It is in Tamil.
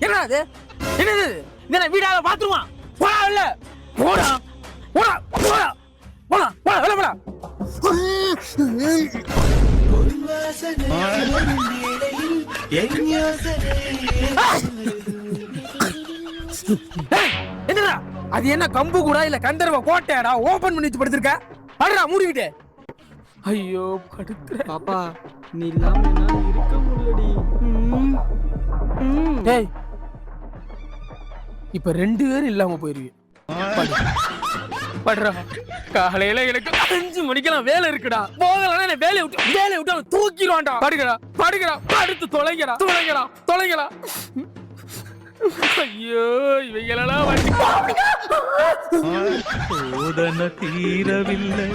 என்ன அது? என்னது? என்ன வீடால பாத்துருமா? போடா இல்ல. போடா. போடா. போடா. போடா. போடா. வெளிய போடா. என்னடா? அது என்ன கம்பு கூட இல்ல கந்தர்வ கோட்டையாடா? ஓபன் பண்ணி வச்சு படுத்திருக்க. அடடா மூடிவிட்டே. ஐயோ படுத்துற. பாப்பா நீ இல்லாம என்னால இருக்க முடியலடி. டேய் இப்ப 2 பேரும் இல்லாம போயிருவீங்க. படுறா. காலையில எனக்கு 5 மணிக்கெல்லாம் வேலை இருக்குடா. போகலன்னா என்ன வேலையை விட்டு அவன் தூக்கிடுவான்டா. படுகிறா படுகிறா படுத்து தொலைங்கடா தொலைங்கடா தொலைங்கடா. ஐயோ இவைகளெல்லாம் வந்து சோதனை தீரவில்லை